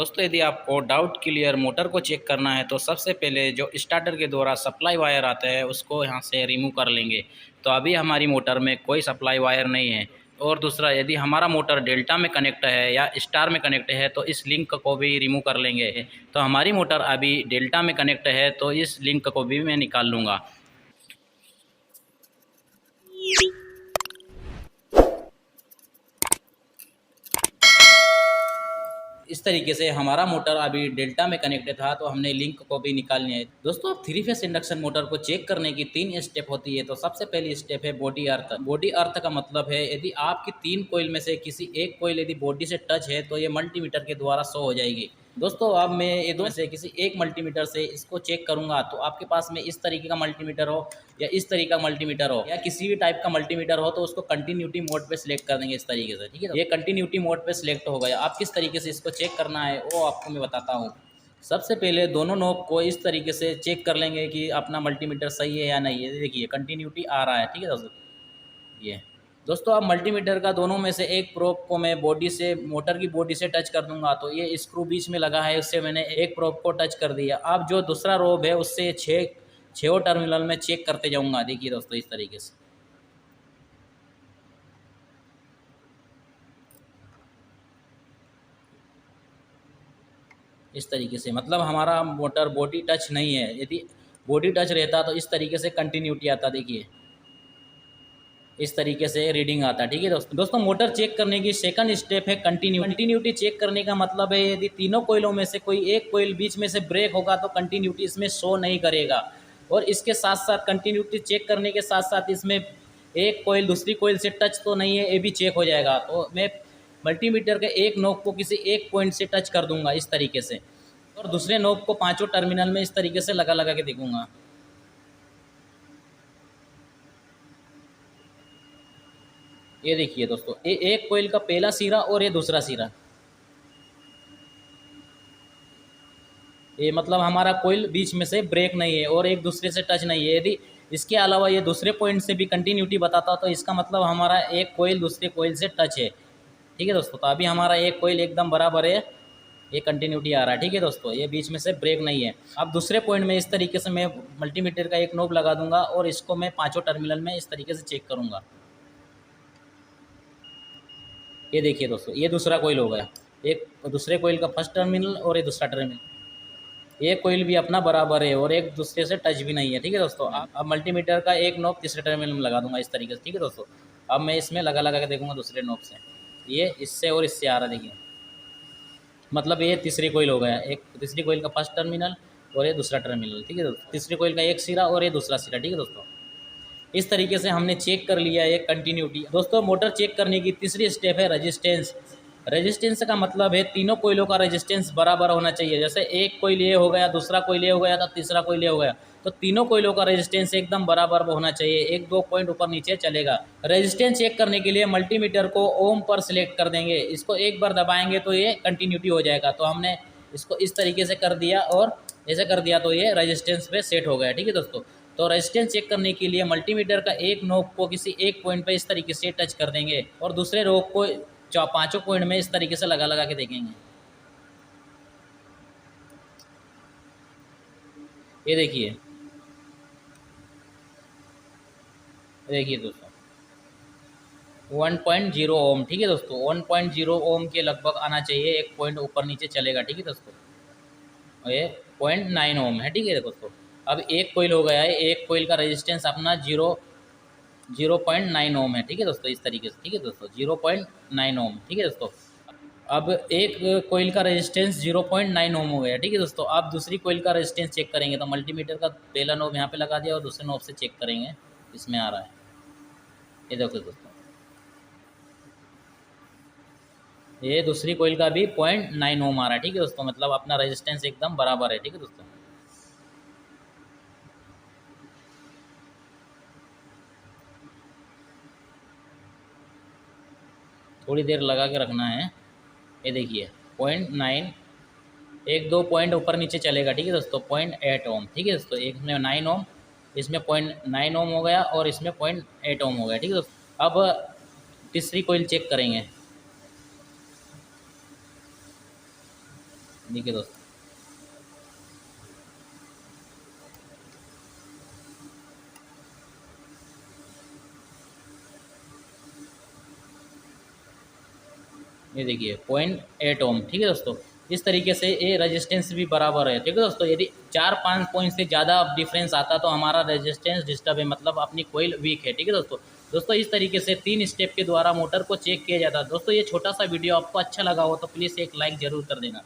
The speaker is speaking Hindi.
दोस्तों यदि आपको डाउट क्लियर मोटर को चेक करना है तो सबसे पहले जो स्टार्टर के द्वारा सप्लाई वायर आता है उसको यहाँ से रिमूव कर लेंगे। तो अभी हमारी मोटर में कोई सप्लाई वायर नहीं है। और दूसरा, यदि हमारा मोटर डेल्टा में कनेक्ट है या स्टार में कनेक्ट है तो इस लिंक को भी रिमूव कर लेंगे। तो हमारी मोटर अभी डेल्टा में कनेक्ट है तो इस लिंक को भी मैं निकाल लूँगा। इस तरीके से हमारा मोटर अभी डेल्टा में कनेक्टेड था तो हमने लिंक को भी निकाल लिया है। दोस्तों, अब थ्री फेस इंडक्शन मोटर को चेक करने की 3 स्टेप होती है। तो सबसे पहली स्टेप है बॉडी अर्थ। बॉडी अर्थ का मतलब है यदि आपकी 3 कोयल में से किसी एक कोयल यदि बॉडी से टच है तो ये मल्टीमीटर के द्वारा शो हो जाएगी। दोस्तों, अब मैं ये दो में से किसी एक मल्टीमीटर से इसको चेक करूंगा। तो आपके पास में इस तरीके का मल्टीमीटर हो या इस तरीके का मल्टीमीटर हो या किसी भी टाइप का मल्टीमीटर हो तो उसको कंटिन्यूटी मोड पे सिलेक्ट कर देंगे इस तरीके से। ठीक है, ये कंटिन्यूटी मोड पे सिलेक्ट हो गया। आप किस तरीके से इसको चेक करना है वो आपको मैं बताता हूँ। सबसे पहले दोनों नोब को इस तरीके से चेक कर लेंगे कि अपना मल्टीमीटर सही है या नहीं है। देखिए कंटिन्यूटी आ रहा है। ठीक है दोस्तों, ये दोस्तों अब मल्टीमीटर का दोनों में से एक प्रोब को मैं बॉडी से, मोटर की बॉडी से टच कर दूंगा। तो ये स्क्रू बीच में लगा है, उससे मैंने एक प्रोब को टच कर दिया। अब जो दूसरा रोब है उससे छः टर्मिनल में चेक करते जाऊंगा। देखिए दोस्तों, इस तरीके से मतलब हमारा मोटर बॉडी टच नहीं है। यदि बॉडी टच रहता तो इस तरीके से कंटिन्यूटी आता। देखिए इस तरीके से रीडिंग आता है। ठीक है दोस्तों, मोटर चेक करने की सेकंड स्टेप है कंटिन्यूटी चेक करने का मतलब है यदि तीनों कोयलों में से कोई एक कोयल बीच में से ब्रेक होगा तो कंटिन्यूटी इसमें शो नहीं करेगा। और इसके साथ साथ कंटिन्यूटी चेक करने के साथ साथ इसमें एक कोयल दूसरी कोयल से टच तो नहीं है, ये भी चेक हो जाएगा। तो मैं मल्टीमीटर के एक नोब को किसी एक पॉइंट से टच कर दूंगा इस तरीके से, और दूसरे नोब को पांचों टर्मिनल में इस तरीके से लगा लगा के देखूंगा। ये देखिए दोस्तों, ये एक कोयल का पहला सिरा और ये दूसरा सिरा, ये मतलब हमारा कोयल बीच में से ब्रेक नहीं है और एक दूसरे से टच नहीं है। यदि इसके अलावा ये दूसरे पॉइंट से भी कंटिन्यूटी बताता तो इसका मतलब हमारा एक कोयल दूसरे कोयल से टच है। ठीक है दोस्तों, तो अभी हमारा एक कोयल एकदम बराबर है, ये कंटिन्यूटी आ रहा है। ठीक है दोस्तों, ये बीच में से ब्रेक नहीं है। अब दूसरे पॉइंट में इस तरीके से मैं मल्टीमीटर का एक नोब लगा दूंगा और इसको मैं पांचों टर्मिनल में इस तरीके से चेक करूंगा। ये देखिए दोस्तों, ये दूसरा कोयल हो गया, एक दूसरे कोयल का फर्स्ट टर्मिनल और ये दूसरा टर्मिनल, ये कोयल भी अपना बराबर है और एक दूसरे से टच भी नहीं है। ठीक है दोस्तों, अब मल्टीमीटर का एक नोब तीसरे टर्मिनल में लगा दूंगा इस तरीके से। ठीक है दोस्तों, अब मैं इसमें लगा लगा के देखूंगा दूसरे नोब से, ये इससे और इससे आ रहा है। देखिए मतलब ये तीसरी कोयल हो गया, एक तीसरी कोयल का फर्स्ट टर्मिनल और ये दूसरा टर्मिनल। ठीक है दोस्तों, तीसरी कोयल का एक सिरा और ये दूसरा सिरा। ठीक है दोस्तों, इस तरीके से हमने चेक कर लिया है कंटिन्यूटी। दोस्तों, मोटर चेक करने की तीसरी स्टेप है रेजिस्टेंस। रेजिस्टेंस का मतलब है तीनों कोयलों का रेजिस्टेंस बराबर होना चाहिए। जैसे एक कोयल ये हो गया, दूसरा कोयल ये हो गया, तो तीसरा कोयल ये हो गया, तो तीनों कोयलों का रेजिस्टेंस एकदम बराबर होना चाहिए, एक दो पॉइंट ऊपर नीचे चलेगा। रेजिस्टेंस चेक करने के लिए मल्टीमीटर को ओम पर सिलेक्ट कर देंगे। इसको एक बार दबाएंगे तो ये कंटिन्यूटी हो जाएगा। तो हमने इसको इस तरीके से कर दिया और ऐसे कर दिया तो ये रेजिस्टेंस पे सेट हो गया। ठीक है दोस्तों, तो रेजिस्टेंस चेक करने के लिए मल्टीमीटर का एक नोब को किसी एक पॉइंट पे इस तरीके से टच कर देंगे और दूसरे नोब को पांचों पॉइंट में इस तरीके से लगा लगा के देखेंगे। ये देखिए, देखिए दोस्तों 1.0 ओम। ठीक है दोस्तों, 1.0 ओम के लगभग आना चाहिए, एक पॉइंट ऊपर नीचे चलेगा। ठीक है दोस्तों, ये 0.9 ओम है। ठीक है दोस्तों, अब एक कोयल हो गया है, एक कोयल का रेजिस्टेंस अपना 0.9 ओम है। ठीक है दोस्तों, इस तरीके से। ठीक है दोस्तों, 0.9 ओम। ठीक है दोस्तों, अब एक कोयल का रेजिस्टेंस 0.9 ओम हो गया। ठीक है दोस्तों, आप दूसरी कोयल का रेजिस्टेंस चेक करेंगे तो मल्टीमीटर का पहला नोब यहाँ पे लगा दिया और दूसरे नोब से चेक करेंगे, इसमें आ रहा है। ये देखो दोस्तों, ये दूसरी कोयल का भी 0.9 ओम आ रहा है। ठीक है दोस्तों, मतलब अपना रेजिस्टेंस एकदम बराबर है। ठीक है दोस्तों, थोड़ी देर लगा के रखना है। ये देखिए 0.9, एक दो पॉइंट ऊपर नीचे चलेगा। ठीक है दोस्तों, 0.8 ओम। ठीक है दोस्तों, एक में 9 ओम, इसमें 0.9 ओम हो गया और इसमें 0.8 ओम हो गया। ठीक है दोस्तों, अब तीसरी कोयल चेक करेंगे। देखिए दोस्तों, ये देखिए 0.8 ओम, ठीक है दोस्तों। इस तरीके से ये रेजिस्टेंस भी बराबर है, ठीक है दोस्तों। यदि 4-5 पॉइंट से ज़्यादा डिफरेंस आता तो हमारा रेजिस्टेंस डिस्टर्ब है, मतलब अपनी कोयल वीक है, ठीक है दोस्तों। दोस्तों इस तरीके से 3 स्टेप के द्वारा मोटर को चेक किया जाता है। दोस्तों ये छोटा सा वीडियो आपको अच्छा लगा हो तो प्लीज़ एक लाइक ज़रूर कर देना।